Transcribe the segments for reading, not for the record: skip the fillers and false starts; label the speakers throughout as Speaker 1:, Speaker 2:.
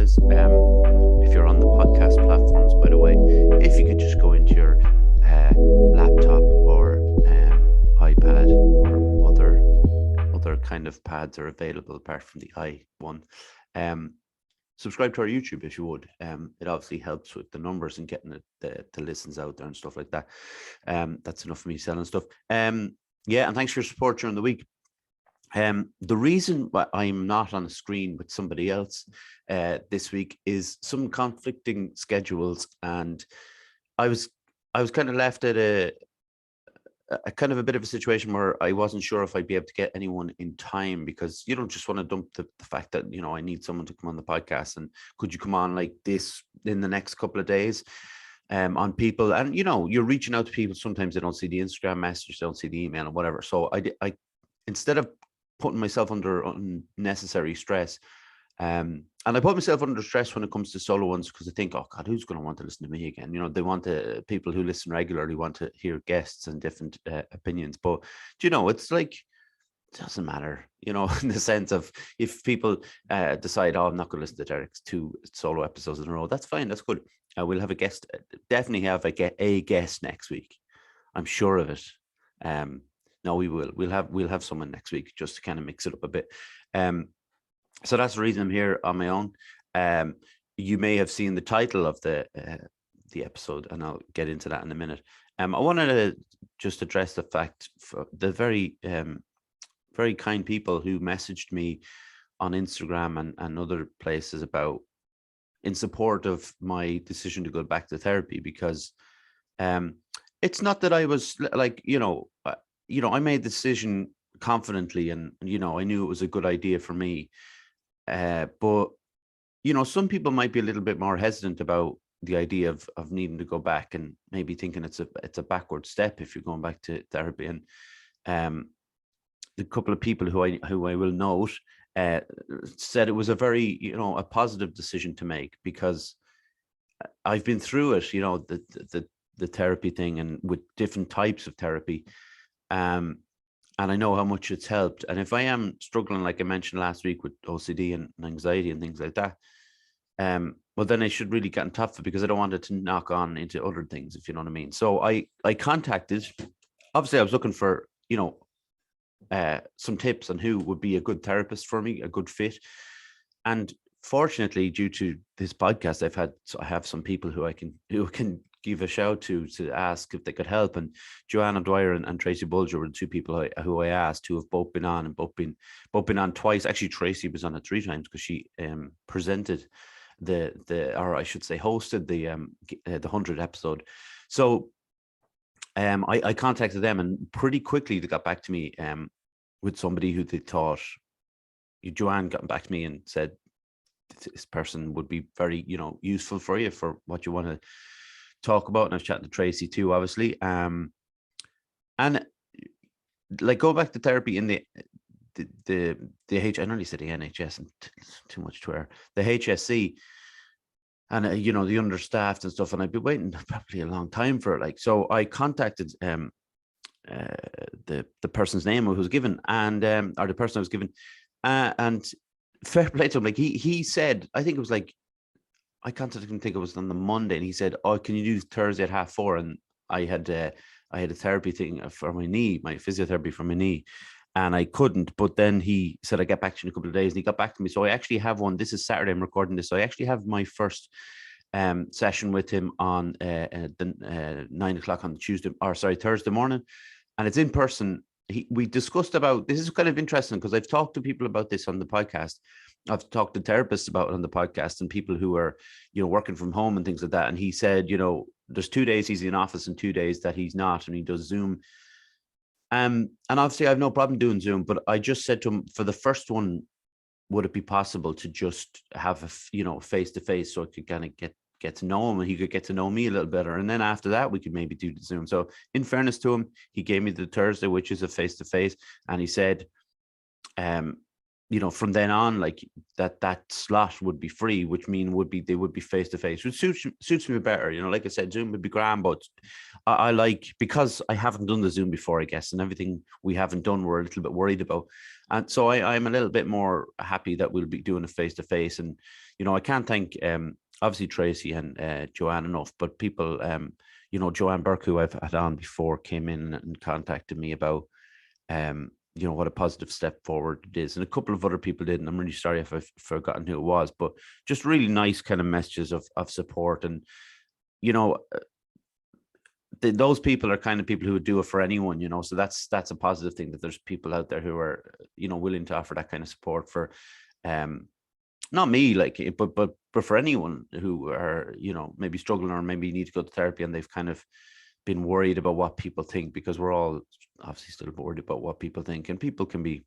Speaker 1: is, if you're on the podcast platforms, by the way, if you could just go into your laptop or iPad or other kind of pads are available apart from the one. Subscribe to our YouTube if you would. It obviously helps with the numbers and getting the listens out there and stuff like that. That's enough of me selling stuff. Yeah, and thanks for your support during the week. The reason why I'm not on a screen with somebody else this week is some conflicting schedules, and I was kind of left at a kind of a bit of a situation where I wasn't sure if I'd be able to get anyone in time, because you don't just want to dump the fact that, you know, I need someone to come on the podcast, and could you come on like this in the next couple of days on people, and you know, you're reaching out to people, sometimes they don't see the Instagram message, they don't see the email or whatever. So I instead of putting myself under unnecessary stress, and I put myself under stress when it comes to solo ones, because I think, oh God, who's going to want to listen to me again? You know, they want to, people who listen regularly want to hear guests and different opinions. But, you know, it's like, it doesn't matter, you know, in the sense of if people decide, oh, I'm not going to listen to Derek's 2 solo episodes in a row, that's fine, that's good. We'll have a guest, definitely have a guest next week. I'm sure of it. No, we will. We'll have someone next week just to kind of mix it up a bit. So that's the reason I'm here on my own. You may have seen the title of the episode, and I'll get into that in a minute. I wanted to just address the fact for the very very kind people who messaged me on Instagram and other places about in support of my decision to go back to therapy, because it's not that I was like, you know, I made the decision confidently, and you know, I knew it was a good idea for me. But you know, some people might be a little bit more hesitant about the idea of needing to go back, and maybe thinking it's a backward step if you're going back to therapy. And the couple of people who I will note said it was a very, you know, a positive decision to make, because I've been through it, you know, the therapy thing, and with different types of therapy. And I know how much it's helped. And if I am struggling, like I mentioned last week, with OCD and anxiety and things like that, well, then I should really get on top of it, because I don't want it to knock on into other things, if you know what I mean. So I contacted, obviously I was looking for, you know, some tips on who would be a good therapist for me, a good fit. And fortunately, due to this podcast, I have some people who can give a shout to ask if they could help. And Joanna Dwyer and Tracy Bulger were the 2 people who I asked, who have both been on, and both been on twice. Actually, Tracy was on it 3 times, because she presented or I should say hosted the 100th episode. So I contacted them, and pretty quickly they got back to me with somebody who they thought, Joanne got back to me and said, this person would be very, you know, useful for you for what you want to talk about. And I was chatting to Tracy too, obviously. And like, go back to therapy in the I nearly said the NHS, and too much to air, the HSC, and you know, the understaffed and stuff, and I've been waiting probably a long time for it. Like, so I contacted the person's name who was given, and or the person I was given, and fair play to him. Like, he said, I think it was like, I contacted him, I think it was on the Monday, and he said, oh, can you do Thursday at 4:30? And I had a therapy thing for my knee, my physiotherapy for my knee, and I couldn't. But then he said, I get back to you in a couple of days, and he got back to me. So I actually have one. This is Saturday, I'm recording this. So I actually have my first session with him on the 9 o'clock on Thursday morning, and it's in person. We discussed about, this is kind of interesting, because I've talked to people about this on the podcast. I've talked to therapists about it on the podcast, and people who are, you know, working from home and things like that. And he said, you know, there's 2 days he's in office and 2 days that he's not, and he does Zoom. And obviously I have no problem doing Zoom, but I just said to him, for the first one, would it be possible to just have face to face, so I could kind of get to know him, and he could get to know me a little better, and then after that we could maybe do the Zoom. So in fairness to him, he gave me the Thursday, which is a face to face, and he said, from then on, like that slot would be free, which they would be face to face, which suits me better. Like I said, Zoom would be grand, but I like, because I haven't done the Zoom before, I guess, and everything we haven't done, we're a little bit worried about. And so I'm a little bit more happy that we'll be doing it face to face. And, I can't thank, obviously Tracy and Joanne enough, but people, Joanne Burke, who I've had on before, came in and contacted me about, what a positive step forward it is. And a couple of other people did, and I'm really sorry if I've forgotten who it was, but just really nice kind of messages of support. And, those people are kind of people who would do it for anyone, so that's a positive thing, that there's people out there who are, willing to offer that kind of support for, not me, like, but for anyone who are, maybe struggling or maybe need to go to therapy, and they've kind of been worried about what people think, because we're all obviously still worried about what people think, and people can be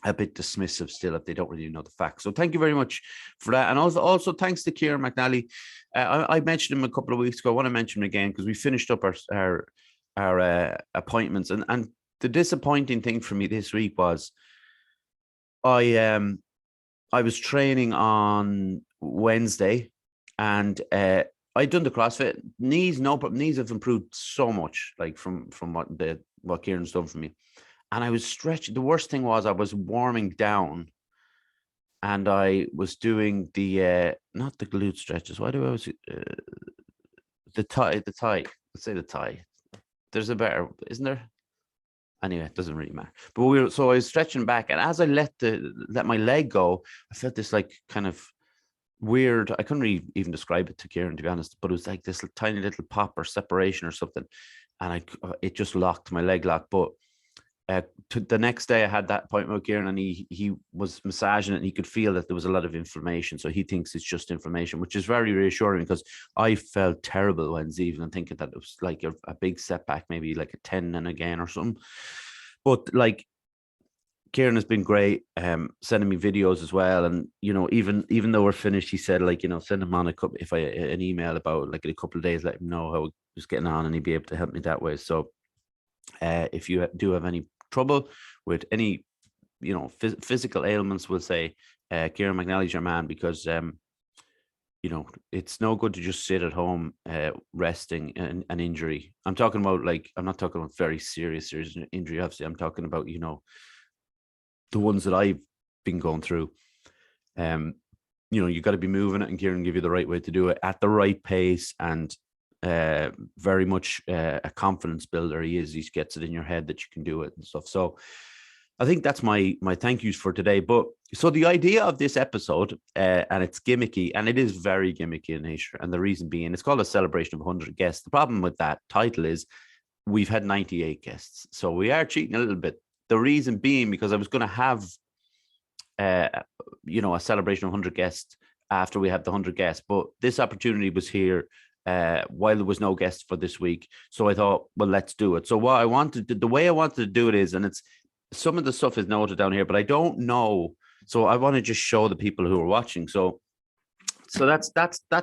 Speaker 1: a bit dismissive still if they don't really know the facts. So thank you very much for that. And also thanks to Kieran McNally. I mentioned him a couple of weeks ago. I want to mention him again because we finished up our appointments, and the disappointing thing for me this week was I was training on Wednesday, and I'd done the CrossFit. Knees, no problem. Knees have improved so much, like from what Kieran's done for me. And I was stretching. The worst thing was I was warming down, and I was doing the not the glute stretches. Why do I was the tie? Let's say the tie. There's a better, isn't there? Anyway, it doesn't really matter. But so I was stretching back, and as I let my leg go, I felt this like kind of weird. I couldn't really even describe it to Kieran, to be honest, but it was like this tiny little pop or separation or something, and it just locked, my leg locked. But the next day I had that appointment with Kieran, and he was massaging it, and he could feel that there was a lot of inflammation. So he thinks it's just inflammation, which is very reassuring, because I felt terrible Wednesday evening, thinking that it was like a big setback, maybe like a tendon again or something. But like, Kieran has been great, sending me videos as well. And, even though we're finished, he said, like, send him on an email about like a couple of days, let him know how it was getting on, and he'd be able to help me that way. So if you do have any trouble with any, physical ailments, we'll say, Kieran McNally's your man, because, it's no good to just sit at home resting an injury. I'm talking about, like, I'm not talking about very serious injury, obviously. I'm talking about, the ones that I've been going through. You got to be moving it, and Kieran give you the right way to do it at the right pace, and very much a confidence builder. He gets it in your head that you can do it and stuff. So I think that's my thank yous for today. But so the idea of this episode, and it's gimmicky, and it is very gimmicky in nature. And the reason being, it's called a celebration of 100 guests. The problem with that title is we've had 98 guests. So we are cheating a little bit. The reason being, because I was going to have, a celebration of 100 guests after we had the 100 guests, but this opportunity was here while there was no guests for this week. So I thought, well, let's do it. So the way I wanted to do it is, and it's, some of the stuff is noted down here, but I don't know. So I want to just show the people who are watching. So that's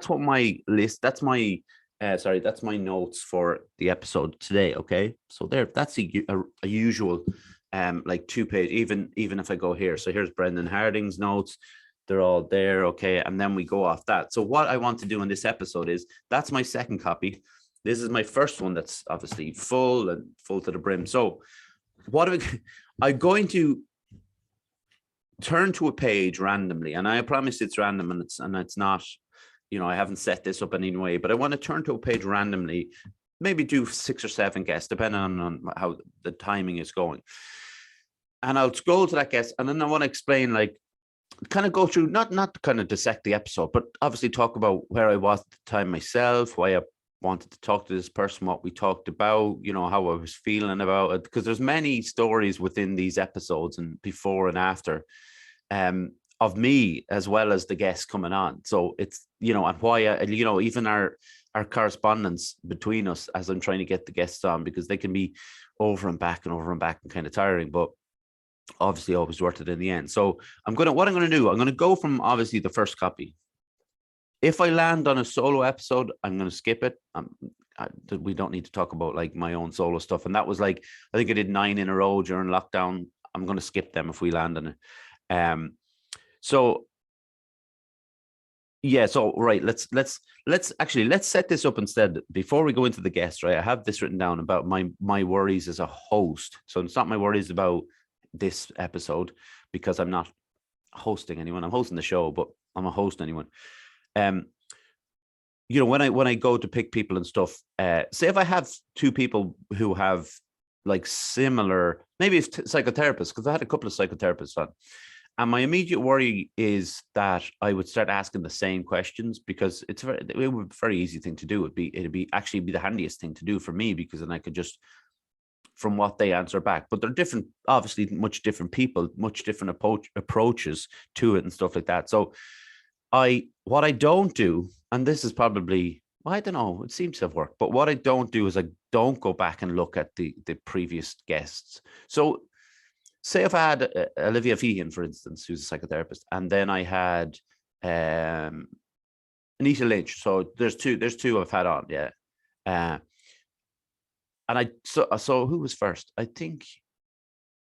Speaker 1: what my list, that's my notes for the episode today. Okay. So that's a usual, like 2-page, even if I go here. So here's Brendan Harding's notes. They're all there. Okay. And then we go off that. So what I want to do in this episode is, that's my second copy. This is my first one that's obviously full to the brim. So I'm going to turn to a page randomly, and I promise it's random, and it's not, I haven't set this up in any way, but I want to turn to a page randomly, maybe do 6 or 7 guests, depending on how the timing is going. And I'll scroll to that guest, and then I want to explain, like, kind of go through, not kind of dissect the episode, but obviously talk about where I was at the time myself, why I wanted to talk to this person, what we talked about, how I was feeling about it, because there's many stories within these episodes, and before and after, of me as well as the guests coming on. So it's, and why, even our correspondence between us as I'm trying to get the guests on, because they can be over and back and kind of tiring, but obviously always worth it in the end. So what I'm going to do, I'm going to go from obviously the first copy. If I land on a solo episode, I'm going to skip it. We don't need to talk about like my own solo stuff. And that was like, I think I did 9 in a row during lockdown. I'm going to skip them if we land on it. So yeah, so right, let's set this up instead before we go into the guest. Right, I have this written down about my worries as a host. So it's not my worries about this episode, because I'm not hosting anyone. I'm hosting the show, but I'm a host anyone. When I go to pick people and stuff, say if I have two people who have like similar, maybe it's psychotherapists, because I had a couple of psychotherapists on. And my immediate worry is that I would start asking the same questions, because it would be a very easy thing to do. It'd be the handiest thing to do for me, because then I could just, from what they answer back. But they're different, obviously, much different people, much different approaches to it and stuff like that. So what I don't do, and this is probably, I don't know, it seems to have worked, but what I don't do is I don't go back and look at the previous guests. So say if I had Olivia Feehan, for instance, who's a psychotherapist, and then I had Anita Lynch. So there's two I've had on, yeah. And so who was first? I think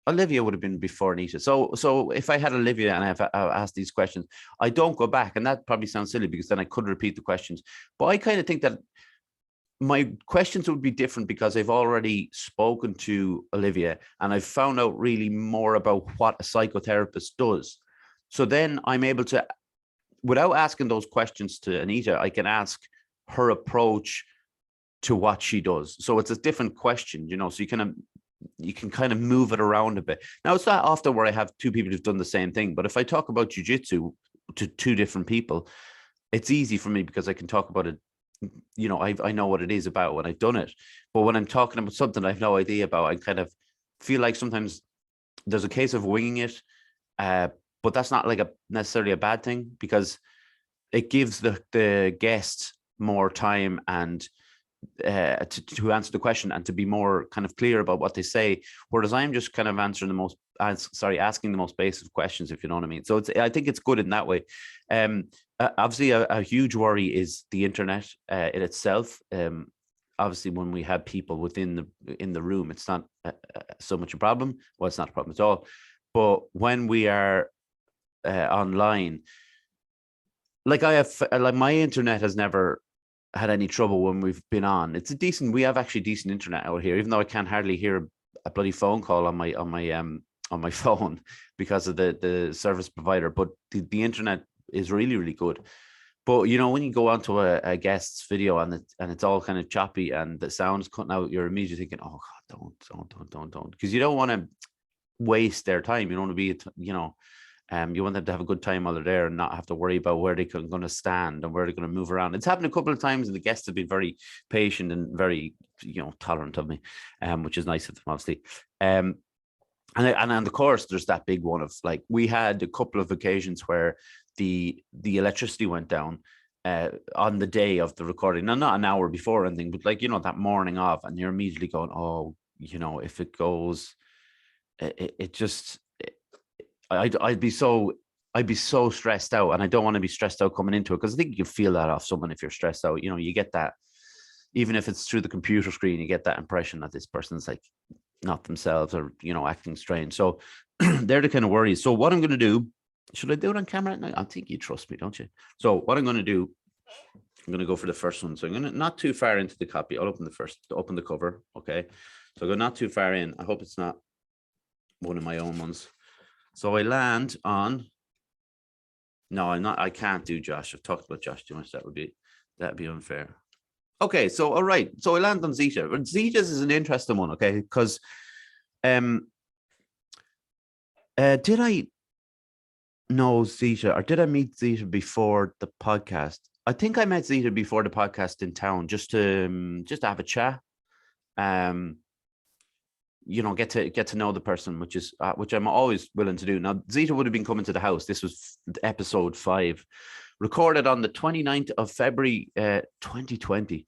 Speaker 1: Olivia would have been before Anita. So if I had Olivia and I've asked these questions, I don't go back, and that probably sounds silly because then I could repeat the questions. But I kind of think that my questions would be different because I've already spoken to Olivia and I've found out really more about what a psychotherapist does. So then I'm able to, without asking those questions to Anita, I can ask her approach to what she does. So it's a different question, so you can kind of move it around a bit. Now, it's not often where I have two people who've done the same thing, but if I talk about jiu-jitsu to two different people, it's easy for me because I can talk about it. I know what it is about when I've done it. But when I'm talking about something I have no idea about, I kind of feel like sometimes there's a case of winging it. But that's not like necessarily a bad thing, because it gives the guest more time and to answer the question and to be more kind of clear about what they say, whereas I'm just kind of asking the most basic questions, if you know what I mean. So I think it's good in that way. Obviously, a huge worry is the internet in itself. Obviously, when we have people in the room, it's not so much a problem. Well, it's not a problem at all. But when we are online, like my internet has never had any trouble when we've been on. We have actually decent internet out here, even though I can't hardly hear a bloody phone call on my phone because of the service provider. But the internet is really, really good. But when you go onto a guest's video and it's all kind of choppy and the sound's cutting out, you're immediately thinking, oh God, don't, because you don't want to waste their time. You don't want to be, you want them to have a good time while they're there and not have to worry about where they're going to stand and where they're going to move around. It's happened a couple of times, and the guests have been very patient and very, tolerant of me, which is nice of them, obviously. And of course, there's that big one of, like, we had a couple of occasions where the electricity went down on the day of the recording. Now, not an hour before or anything, but like, that morning of, and you're immediately going, oh, if it goes, it just... I'd be so stressed out, and I don't want to be stressed out coming into it, because I think you can feel that off someone if you're stressed out. You get that, even if it's through the computer screen, you get that impression that this person's like not themselves or acting strange. So they're the kind of worries. So what I'm going to do, should I do it on camera? No, I think you trust me, don't you? So what I'm going to do, I'm going to go for the first one. So I'm going to not too far into the copy. I'll open the cover. Okay, so I go not too far in. I hope it's not one of my own ones. So I land on, no, I can't do Josh. I've talked about Josh too much. That'd be unfair. Okay, so all right. So I land on Zita. But Zita's is an interesting one, okay? Because did I know Zita, or did I meet Zita before the podcast? I think I met Zita before the podcast in town, just to have a chat. Get to know the person, which I'm always willing to do. Now, Zita would have been coming to the house. This was episode 5, recorded on the 29th of February, 2020.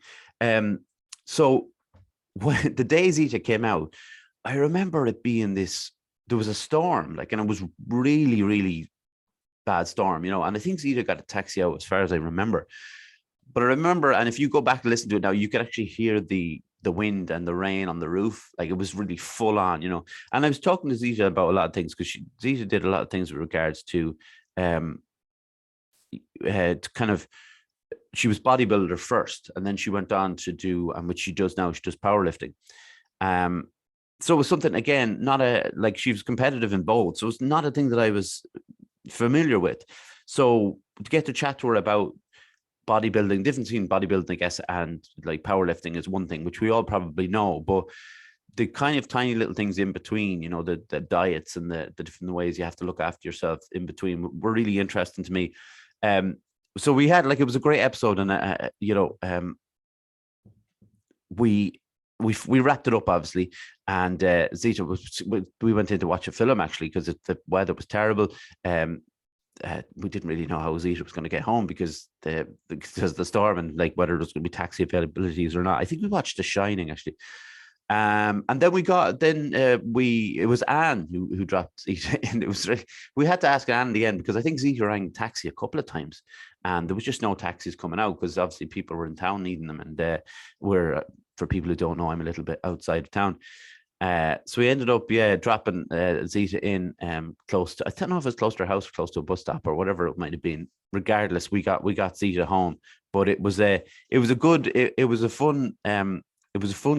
Speaker 1: So when the day Zita came out, I remember it being there was a storm, and it was really, really bad storm, and I think Zita got a taxi out, as far as I remember. But I remember, and if you go back and listen to it now, you can actually hear the the wind and the rain on the roof. Like it was really full on, you know. And I was talking to Zita about a lot of things because Zita did a lot of things with regards to kind of, she was bodybuilder first, and then she went on to do, and which she does now, she does powerlifting. So it was something, again, not a, like, she was competitive in both, so it's not a thing that I was familiar with. So to get to chat to her about bodybuilding, difference between bodybuilding, I guess, and like powerlifting is one thing, which we all probably know, but the kind of tiny little things in between, you know, the diets and the different ways you have to look after yourself in between were really interesting to me. So we had, like, it was a great episode, and we wrapped it up, obviously, and Zita we went in to watch a film, actually, because the weather was terrible. We didn't really know how Zita was going to get home because the storm, and like whether there's going to be taxi availabilities or not. I think we watched The Shining, actually. And then it was Anne who dropped Zita, and it was we had to ask Anne in the end, because I think Zita rang taxi a couple of times and there was just no taxis coming out, because obviously people were in town needing them, and for people who don't know, I'm a little bit outside of town. So we ended up dropping Zita in close to, I don't know if it's close to her house or close to a bus stop or whatever it might have been. Regardless, we got Zita home, but it was a fun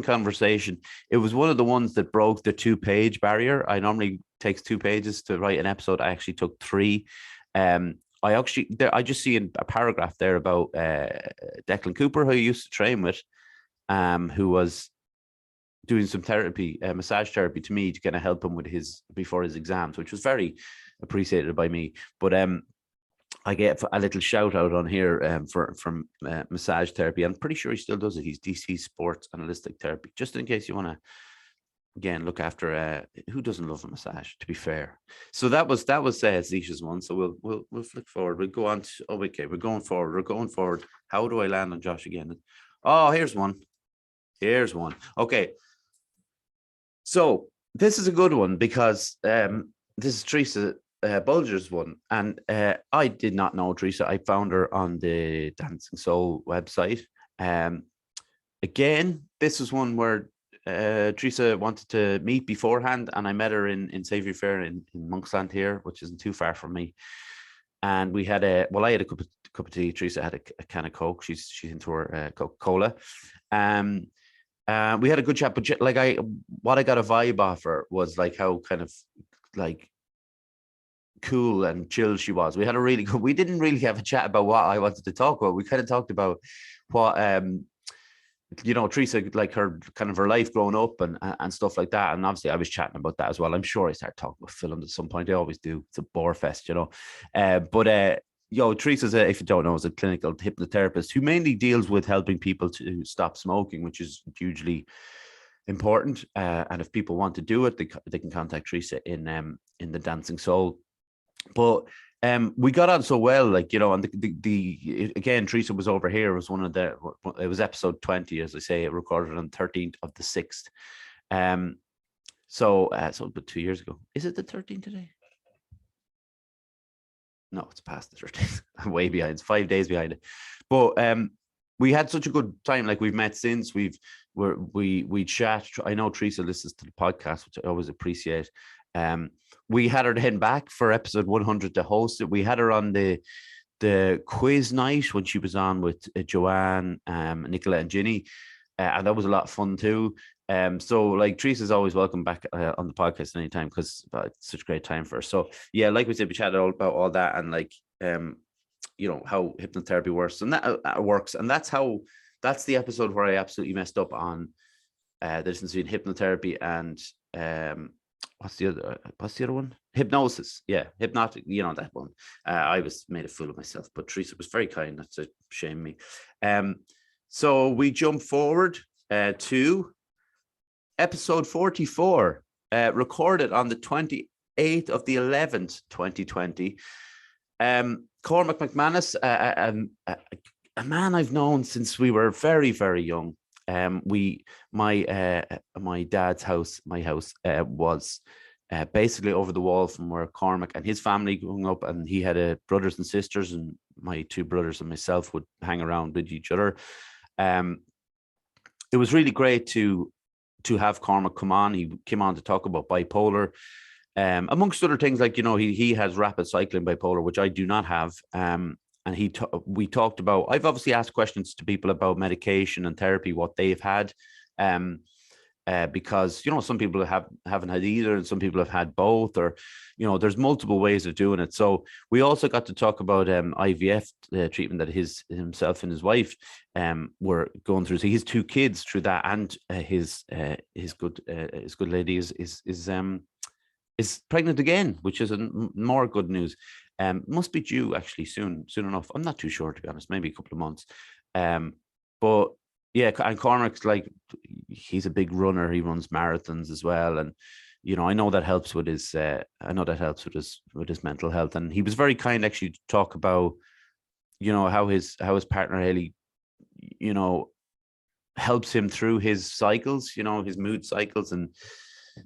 Speaker 1: conversation. It was one of the ones that broke the 2-page barrier. I normally takes 2 pages to write an episode. I actually took 3. I just see a paragraph there about Declan Cooper, who I used to train with, who was doing some therapy, massage therapy, to me to kind of help him with before his exams, which was very appreciated by me. But I get a little shout out on here from massage therapy. I'm pretty sure he still does it. He's DC Sports Analytic Therapy, just in case you want to, again, look after who doesn't love a massage, to be fair. So that was Zita's one. So we'll flick forward. We'll go on to, okay, we're going forward. How do I land on Josh again? Oh, here's one. Okay. So this is a good one, because this is Teresa Bulger's one, and I did not know Teresa. I found her on the Dancing Soul website. Again, this was one where Teresa wanted to meet beforehand, and I met her in Savory Fair in Monksland here, which isn't too far from me. And we had I had a cup of tea. Teresa had a can of Coke. She's into her Coca-Cola. We had a good chat, but what I got a vibe off her was like how kind of like cool and chill she was. We had a really good, we didn't really have a chat about what I wanted to talk about. We kind of talked about what Teresa, like her kind of her life growing up and stuff like that. And obviously I was chatting about that as well. I'm sure I started talking about film at some point. I always do. It's a bore fest, Teresa, if you don't know, is a clinical hypnotherapist who mainly deals with helping people to stop smoking, which is hugely important. And if people want to do it, they can contact Teresa in the Dancing Soul. But we got on so well, and again, Teresa was over here. It was it was episode 20, as I say, it recorded on 13th of the 6th. So about 2 years ago. Is it the 13th today? No, it's past the 13th. I'm way behind. It's 5 days behind it. But we had such a good time. Like, we've met since. We chat. I know Teresa listens to the podcast, which I always appreciate. We had her then back for episode 100 to host it. We had her on the quiz night when she was on with Joanne, Nicola, and Ginny, and that was a lot of fun too. So like, Teresa's always welcome back on the podcast anytime, because it's such a great time for her. So yeah, like we said, we chatted all about all that, and like how hypnotherapy works, and that works, and that's the episode where I absolutely messed up on the difference between hypnotherapy and what's the other one? Hypnosis. Yeah, hypnotic, that one. I made a fool of myself, but Teresa was very kind not to shame me. So we jump forward to episode 44, recorded on the 28th of the 11th, 2020. Cormac McManus, a man I've known since we were very, very young. My dad's house, my house, was basically over the wall from where Cormac and his family grew up, and he had brothers and sisters, and my 2 brothers and myself would hang around with each other. it was really great to have Cormac come on. He came on to talk about bipolar, amongst other things, like, he has rapid cycling bipolar, which I do not have. And we talked about, I've obviously asked questions to people about medication and therapy, what they've had. Because, some people haven't had either, and some people have had both, or, there's multiple ways of doing it. So we also got to talk about IVF treatment that himself and his wife were going through. So he has 2 kids through that, and his good lady is pregnant again, which is more good news. Must be due actually soon enough. I'm not too sure, to be honest, maybe a couple of months. But yeah, and Cormac's like, he's a big runner. He runs marathons as well, and I know that helps with his. With his mental health. And he was very kind actually to talk about, how his partner Haley, helps him through his cycles, his mood cycles, and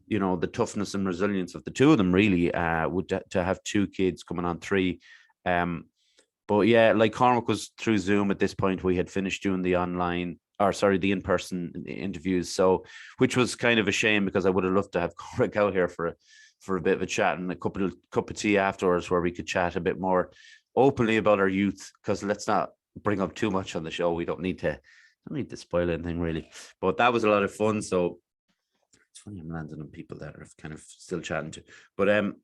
Speaker 1: the toughness and resilience of the two of them, really, to have 2 kids coming on 3. But yeah, like, Cormac was through Zoom at this point. We had finished doing the in-person interviews, so, which was kind of a shame, because I would have loved to have Cormac out here for a bit of a chat and a cup of tea afterwards, where we could chat a bit more openly about our youth, because let's not bring up too much on the show. We don't need to spoil anything, really. But that was a lot of fun. So it's funny, I'm landing on people that are kind of still chatting to. But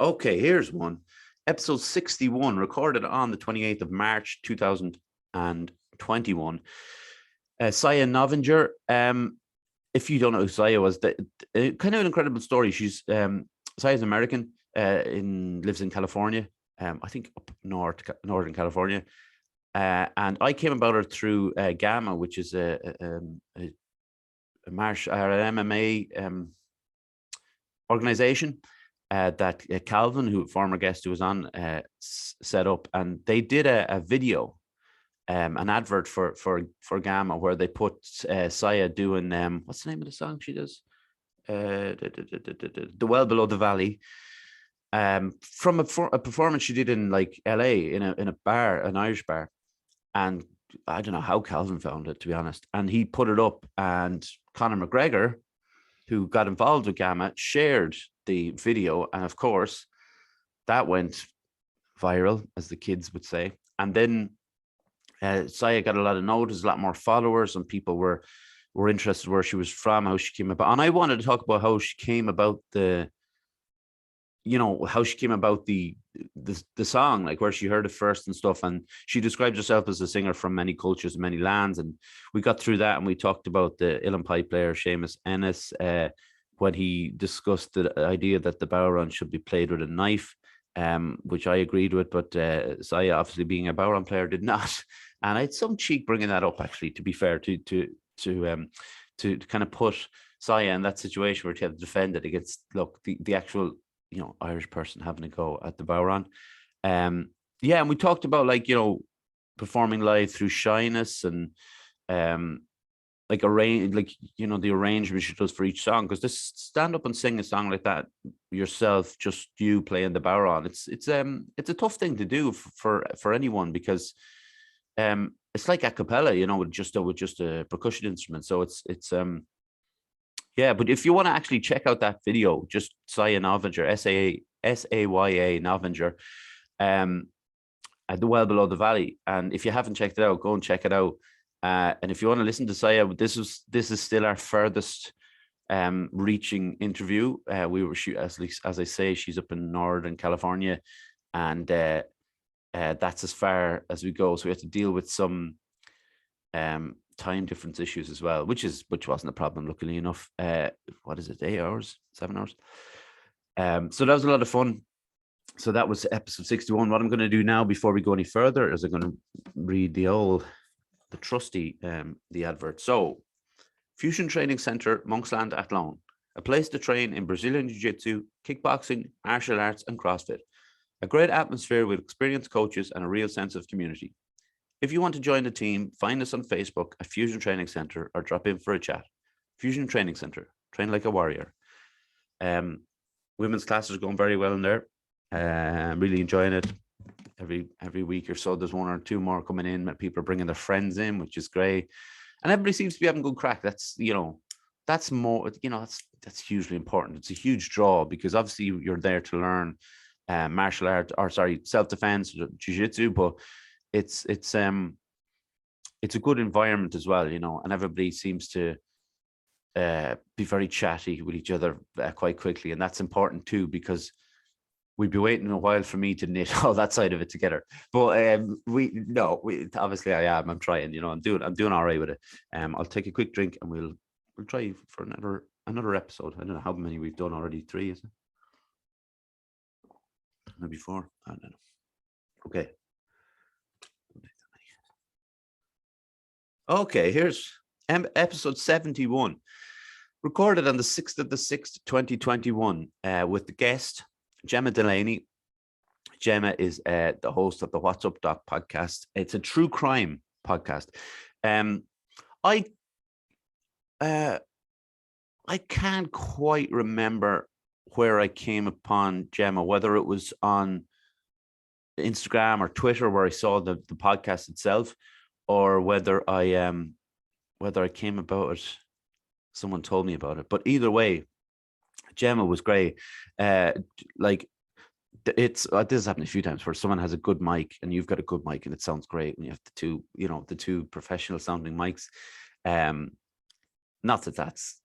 Speaker 1: okay, here's one. Episode 61, recorded on the 28th of March, 2021. Saya Novinger. If you don't know who Saya was, kind of an incredible story. She's Saya's American, lives in California. I think up northern California. And I came about her through Gamma, which is an MMA organization that Calvin, who former guest who was on, set up, and they did a video, an advert for Gamma, where they put Saya doing what's the name of the song she does? The Well Below the Valley, from a performance she did in like LA in a bar, an Irish bar. And I don't know how Calvin found it, to be honest. And he put it up, and Conor McGregor, who got involved with Gamma, shared the video. And of course, that went viral, as the kids would say. And then Saya got a lot of notice, a lot more followers, and people were interested where she was from, how she came about. And I wanted to talk about how she came about the song, like where she heard it first and stuff. And she describes herself as a singer from many cultures and many lands. And we got through that, and we talked about the uilleann pipe player Seamus Ennis, when he discussed the idea that the bodhrán should be played with a knife, which I agreed with, but Saya, obviously being a bodhrán player, did not. And I had some cheek bringing that up, actually, to be fair, to kind of put Saya in that situation where she had to defend it against, the actual Irish person having a go at the bodhrán. And we talked about, performing live through shyness, and the arrangement she does for each song, because to stand up and sing a song like that yourself, just you playing the bodhrán, it's a tough thing to do for anyone, because it's like a cappella, with just a percussion instrument. So it's but if you want to actually check out that video, just Saya Novinger, Saya Novinger, at the Well Below the Valley. And if you haven't checked it out, go and check it out. And if you want to listen to Saya, this is still our furthest reaching interview. We were as I say, she's up in Northern California, and that's as far as we go. So we have to deal with some time difference issues as well, which wasn't a problem, luckily enough. What is it, 8 hours, 7 hours? So that was a lot of fun. So that was episode 61. What I'm going to do now, before we go any further, is I'm going to read the trusty the advert. So, Fusion Training Center, Monksland Athlone, a place to train in Brazilian Jiu-Jitsu, kickboxing, martial arts, and CrossFit. A great atmosphere with experienced coaches and a real sense of community. If you want to join the team, find us on Facebook at Fusion Training Center, or drop in for a chat. Fusion Training Center, train like a warrior. Women's classes are going very well in there. I'm really enjoying it. Every week or so, there's 1 or 2 more coming in. People are bringing their friends in, which is great. and everybody seems to be having good crack. That's, that's more, that's hugely important. It's a huge draw because obviously you're there to learn martial art, or sorry, self-defense, jiu-jitsu, but it's a good environment as well, and everybody seems to be very chatty with each other quite quickly, and that's important too, because we'd be waiting a while for me to knit all that side of it together. But obviously I'm trying, I'm doing all right with it. I'll take a quick drink and we'll try for another episode. I don't know how many we've done already. 3, is it? Maybe 4. I don't know. Okay. Okay, here's episode 71, recorded on the 6th of the 6th, 2021, with the guest Gemma Delaney. Gemma is the host of the What's Up Doc podcast. It's a true crime podcast. I can't quite remember where I came upon Gemma, whether it was on Instagram or Twitter where I saw the podcast itself, or whether I came about it, someone told me about it. But either way, Gemma was great. This has happened a few times where someone has a good mic and you've got a good mic and it sounds great when you have the two professional sounding mics. Not that that's,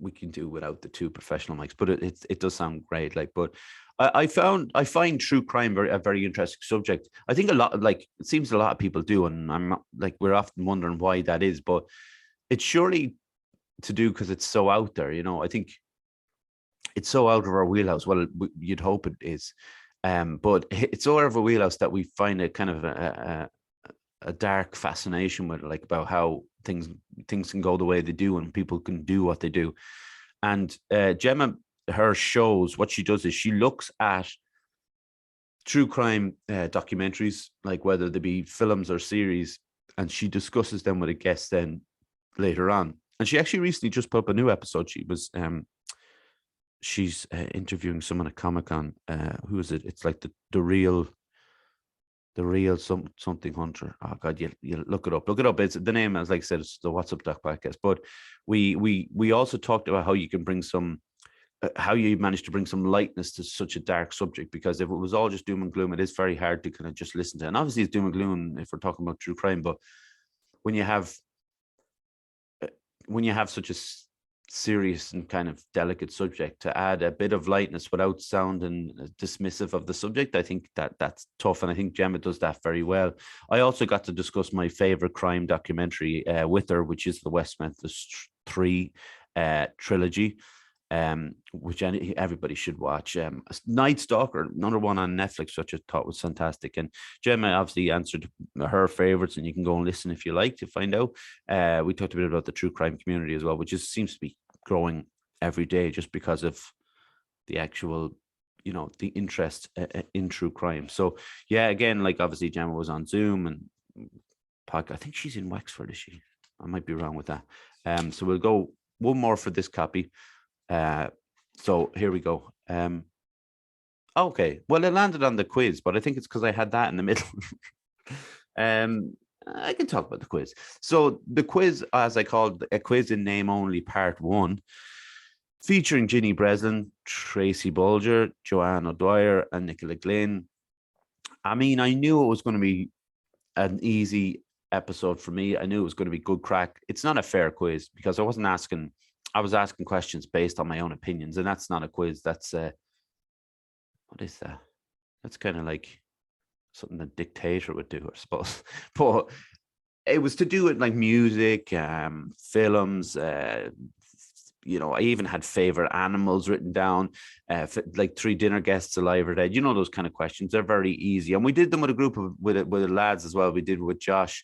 Speaker 1: we can do without the 2 professional mics, but it does sound great. But I find true crime a very interesting subject. I think it seems a lot of people do, and I'm not, we're often wondering why that is, but it's surely to do because it's so out there. I think it's so out of our wheelhouse. Well, you'd hope it is, but it's so out of our wheelhouse that we find a kind of a dark fascination with it, about how things can go the way they do and people can do what they do. And Gemma, her shows, what she does is she looks at true crime documentaries, whether they be films or series, and she discusses them with a guest then later on. And she actually recently just put up a new episode. She was she's interviewing someone at Comic-Con. Who is it? It's like the real something hunter. Oh God, you look it up. It's the name, as I said, it's the What's Up Doc podcast. But we also talked about how you can bring how you managed to bring some lightness to such a dark subject, because if it was all just doom and gloom, it is very hard to kind of just listen to. And obviously it's doom and gloom if we're talking about true crime, but when you have such a serious and kind of delicate subject, to add a bit of lightness without sounding dismissive of the subject, I think that's tough, and I think Gemma does that very well. I also got to discuss my favorite crime documentary with her, which is the West Memphis 3 trilogy, which everybody should watch. Night Stalker, another one on Netflix, which I thought was fantastic. And Gemma obviously answered her favorites, and you can go and listen if you like to find out. We talked a bit about the true crime community as well, which seems to be growing every day just because of the actual, the interest in true crime. So yeah, again, obviously Gemma was on Zoom and podcast. I think she's in Wexford, is she? I might be wrong with that. So we'll go one more for this copy. So here we go. Okay, well, it landed on the quiz, but I think it's because I had that in the middle. I can talk about the quiz. So the quiz, as I called a quiz in name only, part 1, featuring Ginny Breslin, Tracy Bulger, Joanne O'Dwyer, and Nicola Glynn. I mean, I knew it was going to be an easy episode for me. I knew it was going to be good crack. It's not a fair quiz because I was asking questions based on my own opinions, and that's not a quiz. That's what is that? That's kind of like something a dictator would do, I suppose. But it was to do with music, films. I even had favorite animals written down, 3 dinner guests alive or dead. Those kind of questions. They're very easy, and we did them with a group of with the lads as well. We did with Josh,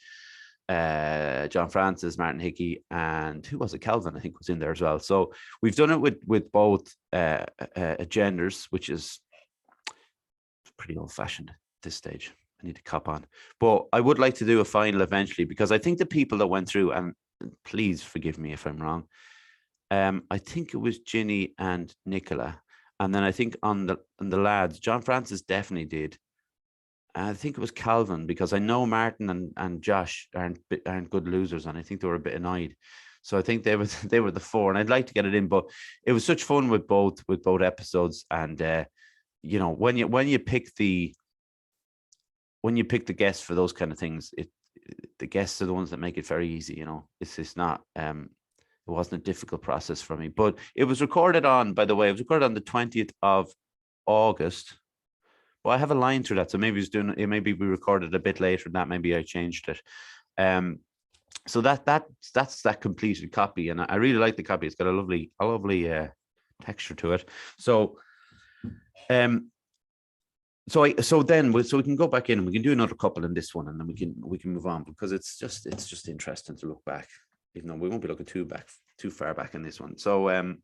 Speaker 1: John Francis, Martin Hickey, and who was it? Calvin, I think, was in there as well. So we've done it with both genders, which is pretty old-fashioned at this stage. I need to cop on, but I would like to do a final eventually, because I think the people that went through, and please forgive me if I'm wrong, I think it was Ginny and Nicola, and then I think on the lads, John Francis definitely did, I think it was Calvin, because I know Martin and Josh aren't good losers, and I think they were a bit annoyed. So I think they were the four, and I'd like to get it in, but it was such fun with both episodes. And when you pick the guests for those kind of things, the guests are the ones that make it very easy. It's not it wasn't a difficult process for me. But it was recorded on, by the way, it was recorded on the 20th of August. Well, I have a line through that, so maybe maybe we recorded a bit later than that. Maybe I changed it. So that's that completed copy, and I really like the copy. It's got a lovely texture to it. So, so we can go back in and we can do another couple in this one, and then we can move on, because it's just interesting to look back, even though we won't be looking too far back in this one. So,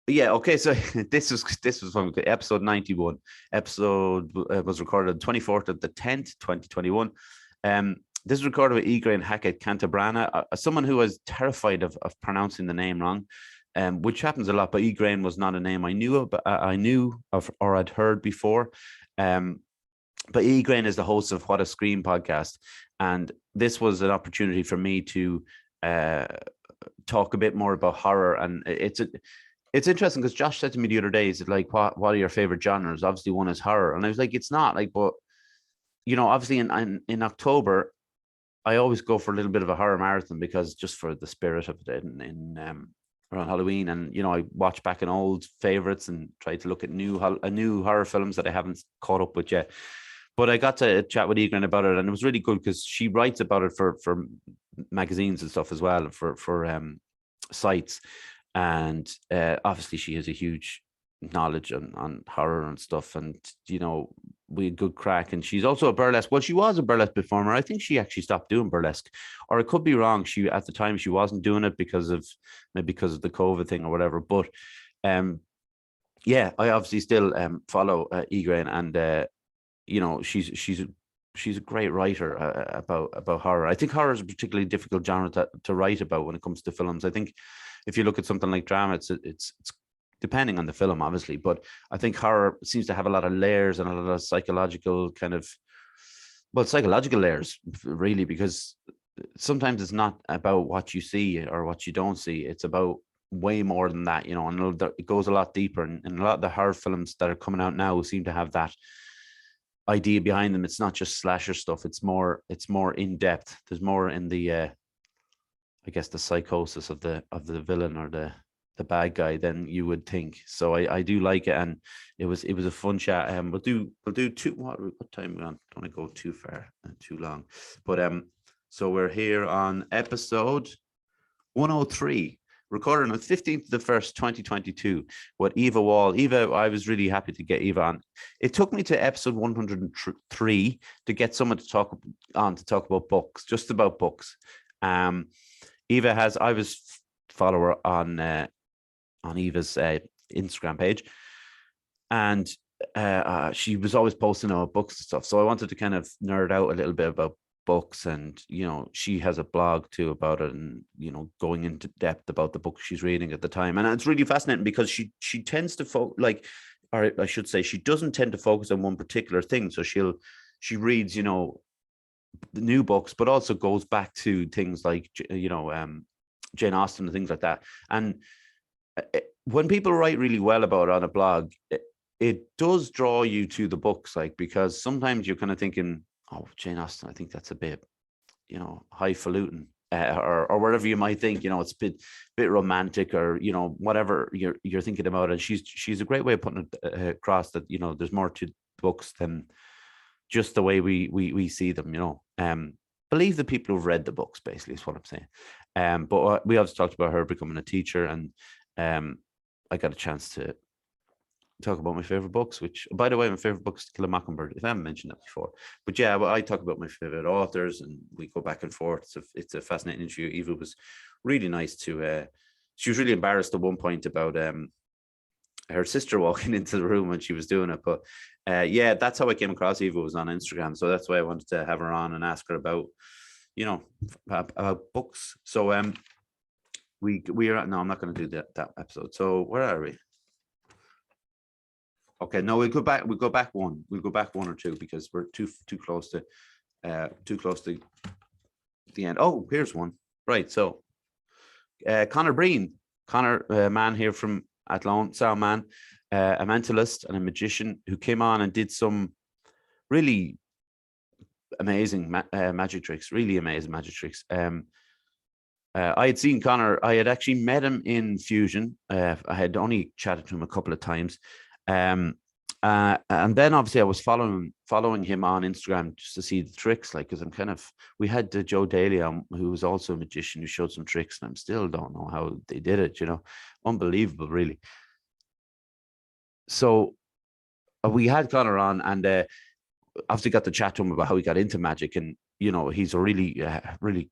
Speaker 1: yeah, okay. So this was from episode 91. Episode was recorded 24th of the 10th, 2021. This is recorded with Egrain Hackett Cantabrana, someone who was terrified of pronouncing the name wrong, which happens a lot. But Egrain was not a name I knew of or I'd heard before. But Egrain is the host of What a Scream podcast, and this was an opportunity for me to talk a bit more about horror. And it's interesting, because Josh said to me the other day, is it like, what are your favorite genres? Obviously one is horror, and I was like, it's not, like, but obviously in October I always go for a little bit of a horror marathon, because just for the spirit of it in around Halloween. And I watch back in old favorites and try to look at new horror films that I haven't caught up with yet. But I got to chat with Egrain about it, and it was really good, because she writes about it for magazines and stuff as well, for sites. And obviously she has a huge knowledge on horror and stuff, and we had good crack. And she's also a burlesque. Well, she was a burlesque performer. I think she actually stopped doing burlesque, or I could be wrong. She, at the time, she wasn't doing it because of the COVID thing or whatever. But yeah, I obviously still follow Egrain, and she's a great writer about horror. I think horror is a particularly difficult genre to write about when it comes to films. I think if you look at something like drama, it's depending on the film, obviously, but I think horror seems to have a lot of layers and a lot of psychological layers, really, because sometimes it's not about what you see or what you don't see. It's about way more than that, and it goes a lot deeper. And a lot of the horror films that are coming out now seem to have that idea behind them. It's not just slasher stuff. It's more in depth. There's more in the I guess the psychosis of the villain or the bad guy than you would think. So I do like it, and it was a fun chat. We'll do two. What time are we on? Don't want to go too far and too long, but so we're here on episode 103, recorded on the 15th of the 1st, 2022, with Eva Wall. Eva, I was really happy to get Eva on. It took me to episode 103 to get someone to talk about books, just about books. Eva I was follower on Eva's Instagram page, and she was always posting about books and stuff. So I wanted to kind of nerd out a little bit about books, and she has a blog too about it, and going into depth about the book she's reading at the time. And it's really fascinating, because she tends to or I should say, she doesn't tend to focus on one particular thing. So she reads the new books, but also goes back to things like Jane Austen and things like that. And when people write really well about it on a blog, it does draw you to the books, because sometimes you're kind of thinking, oh, Jane Austen, I think that's a bit highfalutin, or whatever you might think. It's a bit romantic, or whatever you're thinking about. And she's a great way of putting it across that there's more to books than just the way we see them. Believe the people who've read the books, basically, is what I'm saying. But we also talked about her becoming a teacher, and I got a chance to talk about my favorite books, which, by the way, my favorite book is To Kill a Mockingbird, if I haven't mentioned that before. But yeah, I talk about my favorite authors, and we go back and forth. It's a fascinating interview. Eva was really nice to she was really embarrassed at one point about her sister walking into the room when she was doing it. But yeah, that's how I came across Eva, was on Instagram. So that's why I wanted to have her on and ask her about about books. So we are no, I'm not going to do that episode. So where are we? Okay, no, we'll go back. We'll go back one. We'll go back one or two because we're too close to the end. Oh, here's one. Right. So, Connor Breen, man here from Athlone, sound man, a mentalist and a magician who came on and did some really amazing magic tricks. Really amazing magic tricks. I had seen Connor. I had actually met him in Fusion. I had only chatted to him a couple of times. And then obviously I was following him on Instagram just to see the tricks, like, because we had Joe Daly on, who was also a magician, who showed some tricks, and I still don't know how they did it, unbelievable, really. So we had Connor on, and obviously got to chat to him about how he got into magic, and he's a really really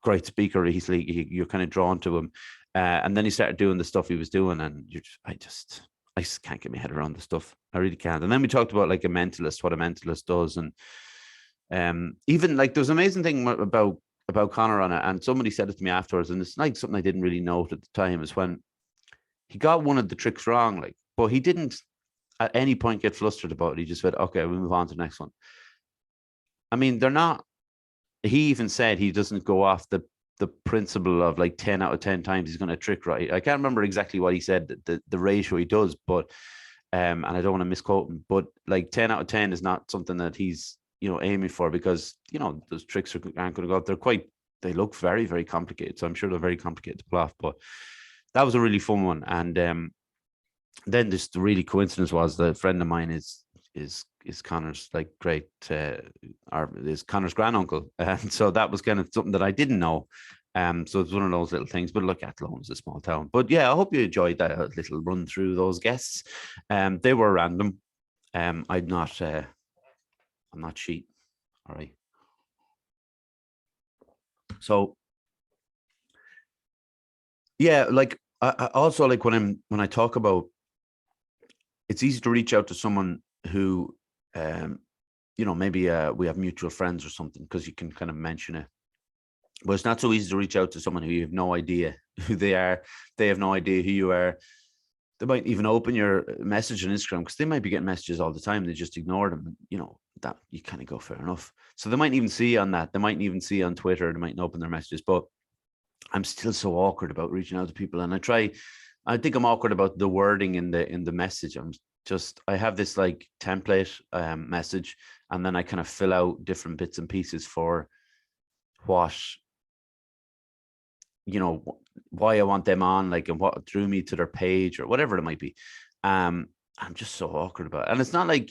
Speaker 1: great speaker. You're kind of drawn to him, and then he started doing the stuff he was doing, and I just can't get my head around the stuff. I really can't. And then we talked about like what a mentalist does, and even like there was an amazing thing about Connor on it, and somebody said it to me afterwards, and it's like something I didn't really note at the time, is when he got one of the tricks wrong, like, but he didn't at any point get flustered about it. He just said, okay, we'll move on to the next one. I mean, they're not, he even said he doesn't go off the principle of like 10 out of 10 times he's going to trick right. I can't remember exactly what he said, the ratio he does, but and I don't want to misquote him, but like 10 out of 10 is not something that he's aiming for, because those tricks aren't going to go up. They look very, very complicated, so I'm sure they're very complicated to pull off. But that was a really fun one. And then just the really coincidence was that a friend of mine is Connor's like great, or is Connor's granduncle, and so that was kind of something that I didn't know. So it's one of those little things. But look, Athlone is a small town. But yeah, I hope you enjoyed that little run through those guests. They were random. I'm not cheat. All right. So yeah, like I also like when I talk about, it's easy to reach out to someone who, maybe we have mutual friends or something, because you can kind of mention it. But it's not so easy to reach out to someone who you have no idea who they are. They have no idea who you are. They might even open your message on Instagram, because they might be getting messages all the time. They just ignore them. That you kind of go, fair enough. So they mightn't even see on that. They mightn't even see on Twitter. They mightn't open their messages. But I'm still so awkward about reaching out to people. And I think I'm awkward about the wording in the message. I have this like template message, and then I kind of fill out different bits and pieces for what, why I want them on, like, and what drew me to their page or whatever it might be. I'm just so awkward about it. And it's not like,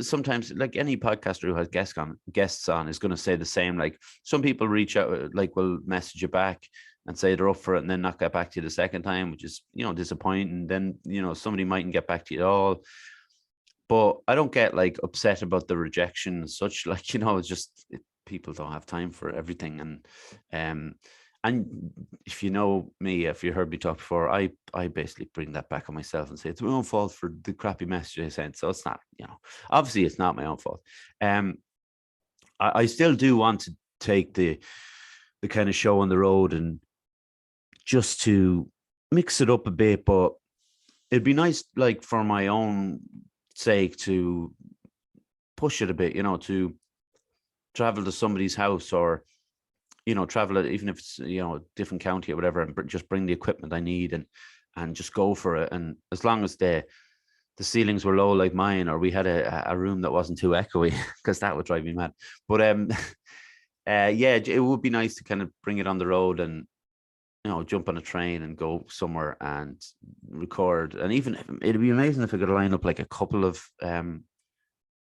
Speaker 1: sometimes like any podcaster who has guests on is going to say the same. Like, some people reach out, like, will message you back and say they're up for it, and then not get back to you the second time, which is, disappointing. Then, somebody mightn't get back to you at all. But I don't get like upset about the rejection and such. Like, it's just people don't have time for everything. And if you know me, if you heard me talk before, I basically bring that back on myself and say it's my own fault for the crappy message I sent. So it's not, obviously it's not my own fault. I still do want to take the kind of show on the road, and just to mix it up a bit, but it'd be nice, like, for my own sake, to push it a bit, to travel to somebody's house, or travel it, even if it's a different county or whatever, and just bring the equipment I need and just go for it. And as long as the ceilings were low like mine, or we had a room that wasn't too echoey, because that would drive me mad. But yeah, it would be nice to kind of bring it on the road, and jump on a train and go somewhere and record. And even it'd be amazing if I could line up like a couple of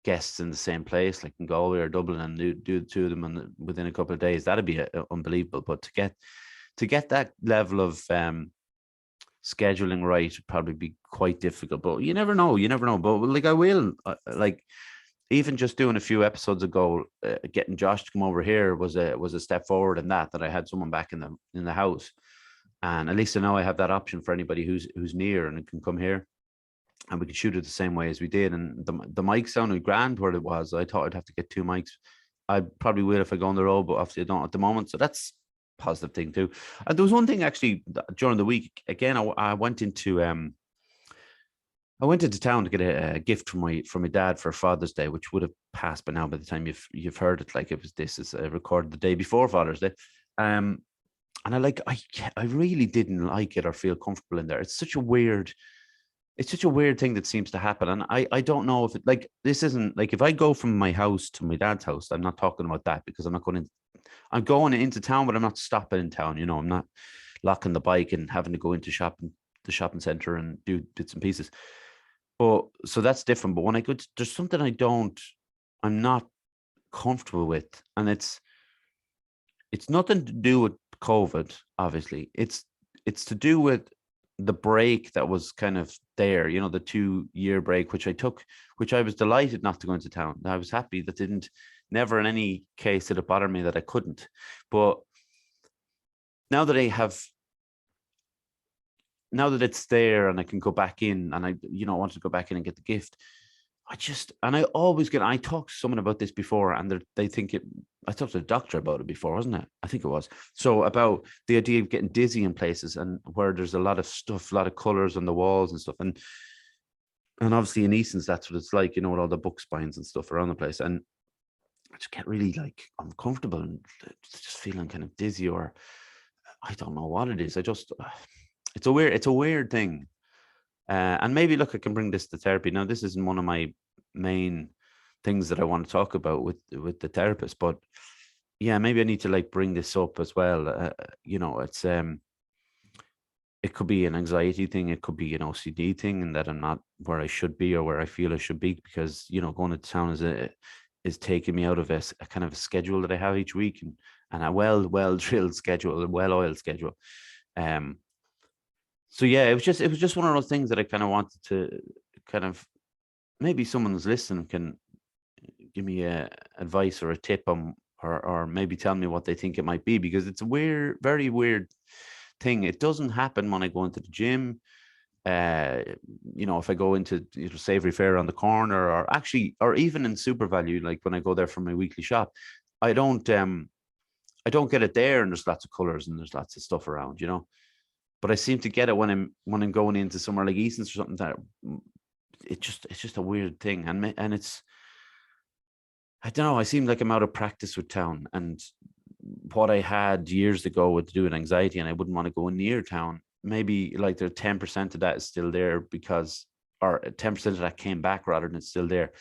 Speaker 1: guests in the same place, like in Galway or Dublin, and do the two of them within a couple of days. That'd be unbelievable. But to get that level of scheduling right would probably be quite difficult. But you never know. But like, I will, like, even just doing a few episodes ago, getting Josh to come over here was a step forward in that I had someone back in the house. And at least I know I have that option for anybody who's near and can come here, and we could shoot it the same way as we did. And the mic sounded grand where it was. I thought I'd have to get two mics. I probably will if I go on the road, but obviously I don't at the moment. So that's a positive thing too. And there was one thing actually during the week. Again, I went into I went into town to get a gift from my dad for Father's Day, which would have passed by now by the time you've heard it. Like, it was, this is recorded the day before Father's Day. And I really didn't like it or feel comfortable in there. It's such a weird thing that seems to happen. And I don't know if it, like, this isn't like, if I go from my house to my dad's house, I'm not talking about that, because I'm going into town, but I'm not stopping in town. I'm not locking the bike and having to go into the shopping center and do bits and pieces. But so that's different. But when I go there's something I'm not comfortable with. And it's nothing to do with COVID, obviously. It's to do with the break that was kind of there, the 2-year break, which I took, which I was delighted not to go into town. I was happy that never in any case did it bother me that I couldn't. But now that it's there and I can go back in, and I want to go back in and get the gift, I talked to someone about this before, and they think I talked to a doctor about it before, wasn't it? I think it was. So about the idea of getting dizzy in places, and where there's a lot of stuff, a lot of colors on the walls and stuff. And obviously in Easton's, that's what it's like, with all the book spines and stuff around the place. And I just get really like uncomfortable and just feeling kind of dizzy, or I don't know what it is. It's a weird thing. And maybe, look, I can bring this to therapy. Now, this isn't one of my main things that I want to talk about with the therapist, but yeah, maybe I need to like bring this up as well. It's it could be an anxiety thing, it could be an OCD thing, and that I'm not where I should be or where I feel I should be, because going to town is taking me out of a kind of a schedule that I have each week, and a well drilled schedule, a well oiled schedule. So yeah, it was just one of those things that I kind of wanted to kind of, maybe someone who's listening can give me a advice or a tip on, or maybe tell me what they think it might be, because it's a very weird thing. It doesn't happen when I go into the gym. If I go into Savory Fair on the corner, or even in Super Value, like when I go there for my weekly shop, I don't get it there, and there's lots of colors and there's lots of stuff around, but I seem to get it when I'm going into somewhere like Easton's or something, that it's just a weird thing. And it's, I don't know, I seem like I'm out of practice with town, and what I had years ago with to do with anxiety, and I wouldn't want to go near town. Maybe like 10% of that is still there, or 10% of that came back rather than it's still there.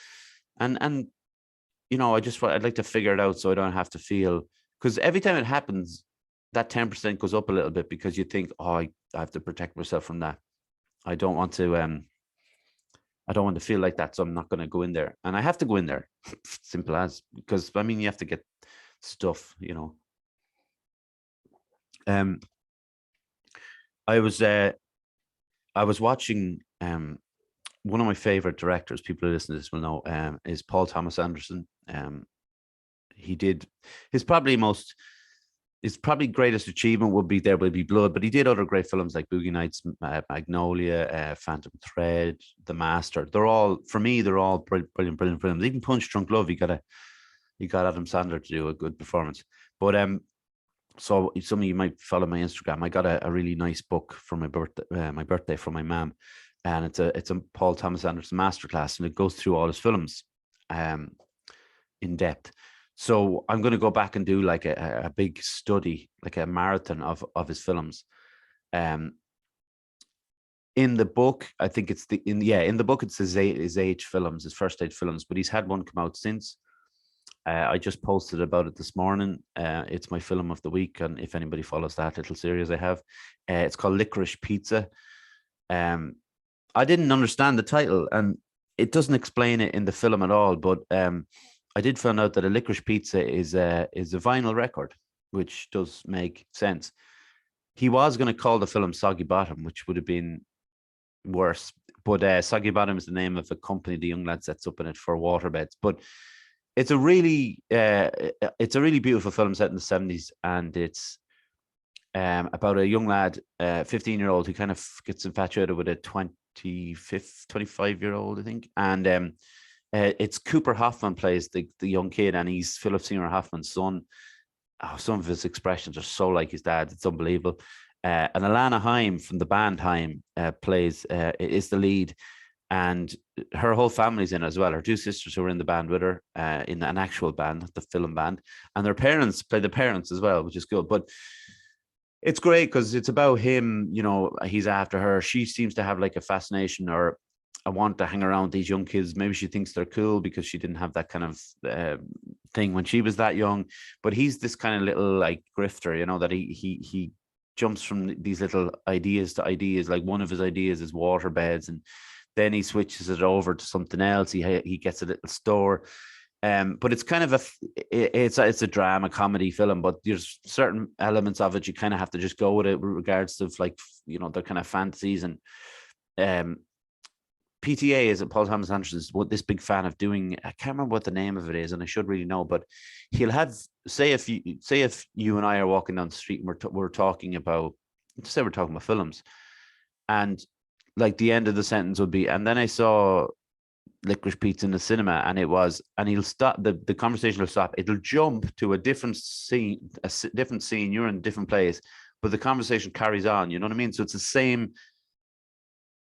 Speaker 1: And I'd like to figure it out, so I don't have to feel, because every time it happens, that 10% goes up a little bit, because you think, oh, I have to protect myself from that. I don't want to feel like that, so I'm not going to go in there. And I have to go in there, simple as, because you have to get stuff, I was watching one of my favorite directors, people who listen to this will know, is Paul Thomas Anderson. He did his probably greatest achievement would be There Will Be Blood, but he did other great films like Boogie Nights, Magnolia, Phantom Thread, The Master. They're all brilliant films. Even Punch Drunk Love, he got Adam Sandler to do a good performance. But so some of you might follow my Instagram. I got a really nice book for my birthday from my mom, and it's a Paul Thomas Anderson masterclass, and it goes through all his films in depth. So I'm going to go back and do like a big study, like a marathon of his films. In the book, I think it's in the book it's his 8 films, his first 8 films, but he's had one come out since. I just posted about it this morning. It's my film of the week, and if anybody follows that little series I have, it's called Licorice Pizza. I didn't understand the title, and it doesn't explain it in the film at all, but I did find out that a licorice pizza is a vinyl record, which does make sense. He was going to call the film Soggy Bottom, which would have been worse, but Soggy Bottom is the name of a company the young lad sets up in it for waterbeds. But it's a really beautiful film set in the 70s, and it's about a young lad, 15-year-old, who kind of gets infatuated with a 25-year-old, I think, and it's Cooper Hoffman plays the young kid, and he's Philip Seymour Hoffman's son. Oh, some of his expressions are so like his dad; it's unbelievable. And Alana Haim from the band Haim is the lead, and her whole family's in as well. Her two sisters who were in the band with her, in an actual band, not the film band, and their parents play the parents as well, which is good. But it's great because it's about him. He's after her. She seems to have like a fascination or a want to hang around these young kids. Maybe she thinks they're cool because she didn't have that kind of thing when she was that young. But he's this kind of little like grifter, that he jumps from these little ideas to ideas. Like one of his ideas is water beds, and then he switches it over to something else. He gets a little store. But it's kind of it's a drama comedy film, but there's certain elements of it you kind of have to just go with it with regards to like, their kind of fantasies. And PTA is Paul Thomas Anderson is this big fan of doing. I can't remember what the name of it is, and I should really know. But he'll have say if you and I are walking down the street and we're talking about films, and like the end of the sentence would be, and then I saw Licorice Pizza in the cinema, and he'll stop the conversation will stop. It'll jump to a different scene. You're in a different place, but the conversation carries on. You know what I mean? So it's the same.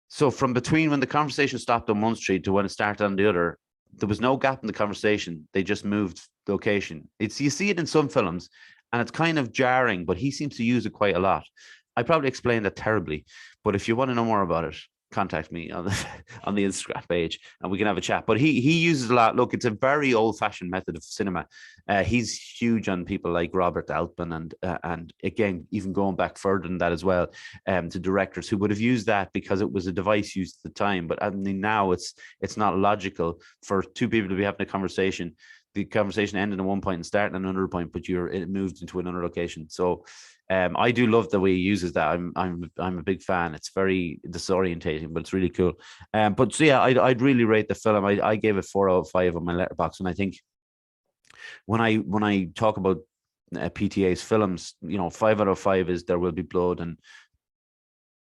Speaker 1: So from between when the conversation stopped on one street to when it started on the other, there was no gap in the conversation. They just moved location. You see it in some films, and it's kind of jarring, but he seems to use it quite a lot. I probably explained that terribly, but if you want to know more about it, contact me on the Instagram page and we can have a chat. But he uses a lot. Look, it's a very old-fashioned method of cinema. He's huge on people like Robert Altman and again, even going back further than that as well, to directors who would have used that because it was a device used at the time. But I mean, now it's not logical for two people to be having a conversation. The conversation ended at one point and starting at another point, but it moved into another location. So I do love the way he uses that. I'm a big fan. It's very disorientating, but it's really cool. But so yeah, I'd really rate the film. I gave it 4 out of 5 on my letterbox, and I think when I talk about PTA's films, 5 out of 5 is There Will Be Blood and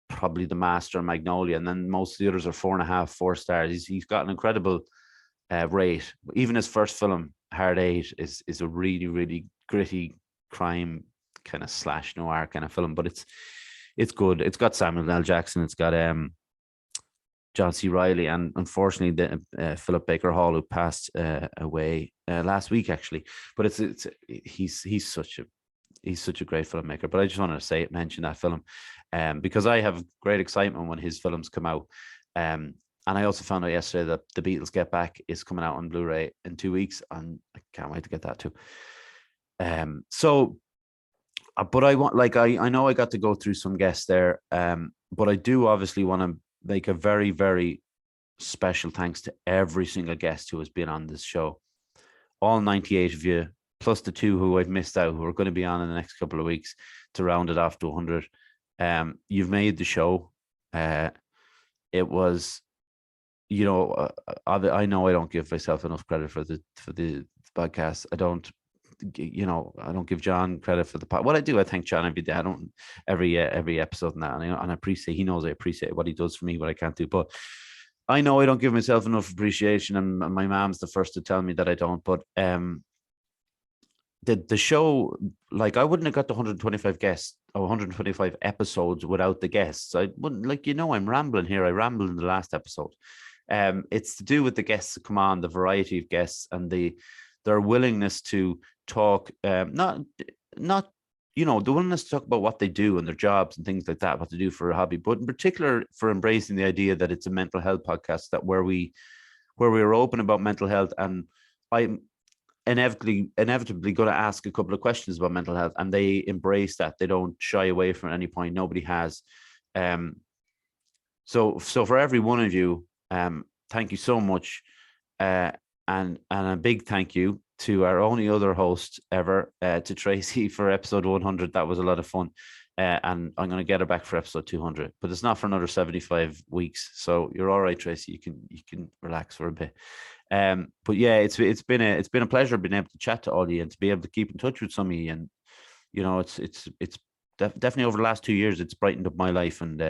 Speaker 1: probably The Master and Magnolia, and then most of the others are 4.5, 4 stars. He's got an incredible rate. Even his first film, Hard 8, is a really, really gritty crime kind of slash noir kind of film, but it's good. It's got Samuel L. Jackson, it's got John C. Reilly, and unfortunately Philip Baker Hall, who passed away last week actually. But he's such a great filmmaker. But I just wanted to mention that film because I have great excitement when his films come out. And I also found out yesterday that The Beatles Get Back is coming out on Blu-ray in 2 weeks, and I can't wait to get that too. But I know I got to go through some guests there, but I do obviously want to make a very, very special thanks to every single guest who has been on this show. All 98 of you, plus the 2 who I've missed out, who are going to be on in the next couple of weeks to round it off to 100. You've made the show. It was, I know I don't give myself enough credit for the podcast. I don't give John credit for the part. What I do, I thank John every day. I don't every episode and that, and I appreciate. He knows I appreciate what he does for me, what I can't do. But I know I don't give myself enough appreciation, and my mom's the first to tell me that I don't. But the show, like, I wouldn't have got the 125 guests or 125 episodes without the guests. I wouldn't, I'm rambling here. I rambled in the last episode. It's to do with the guests that come on, the variety of guests, and their willingness to talk, not the willingness to talk about what they do and their jobs and things like that, what they do for a hobby, but in particular for embracing the idea that it's a mental health podcast, that where we are open about mental health. And I'm inevitably going to ask a couple of questions about mental health, and they embrace that. They don't shy away from it at any point. Nobody has. So for every one of you, thank you so much. And a big thank you to our only other host ever, to Tracy, for episode 100. That was a lot of fun. And I'm going to get her back for episode 200, but it's not for another 75 weeks. So you're all right, Tracy. You can relax for a bit. But yeah, it's been a pleasure being able to chat to all of you and to be able to keep in touch with some of you. And it's definitely over the last 2 years, it's brightened up my life, and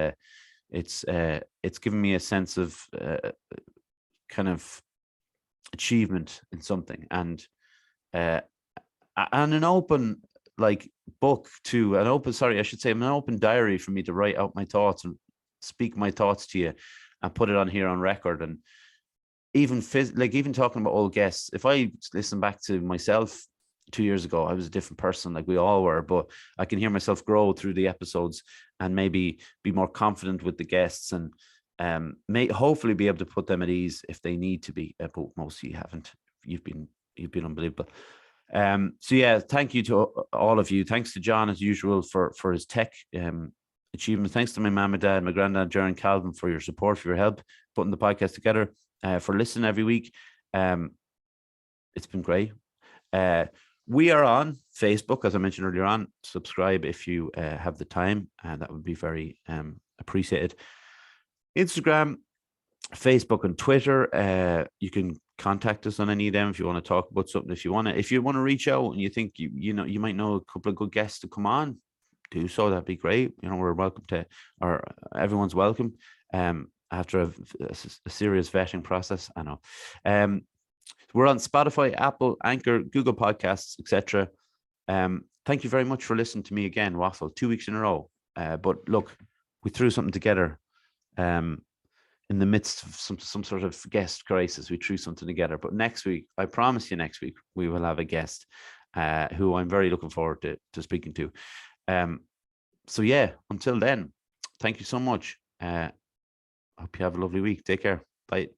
Speaker 1: it's given me a sense of kind of achievement in something, and an open book to an open diary for me to write out my thoughts and speak my thoughts to you. and put it on here on record. And even even talking about old guests, if I listen back to myself 2 years ago, I was a different person, like we all were, but I can hear myself grow through the episodes and maybe be more confident with the guests, and may hopefully be able to put them at ease if they need to be. But most of you haven't. You've been unbelievable. So yeah, thank you to all of you. Thanks to John as usual for his tech achievements. Thanks to my mum and dad, my granddad, Jaron Calvin, for your support, for your help putting the podcast together, for listening every week. It's been great. We are on Facebook, as I mentioned earlier on. Subscribe if you have the time, and that would be very appreciated. Instagram, Facebook, and Twitter. You can contact us on any of them if you want to talk about something. If you want to reach out and you think you might know a couple of good guests to come on, do so. That'd be great. We're welcome to, or everyone's welcome. After a serious vetting process, I know. We're on Spotify, Apple, Anchor, Google Podcasts, etc. Thank you very much for listening to me again, Waffle, 2 weeks in a row. But look, we threw something together. In the midst of some sort of guest crisis, we threw something together. But next week, I promise you, next week we will have a guest who I'm very looking forward to speaking to. So yeah, until then, thank you so much. I hope you have a lovely week. Take care. Bye.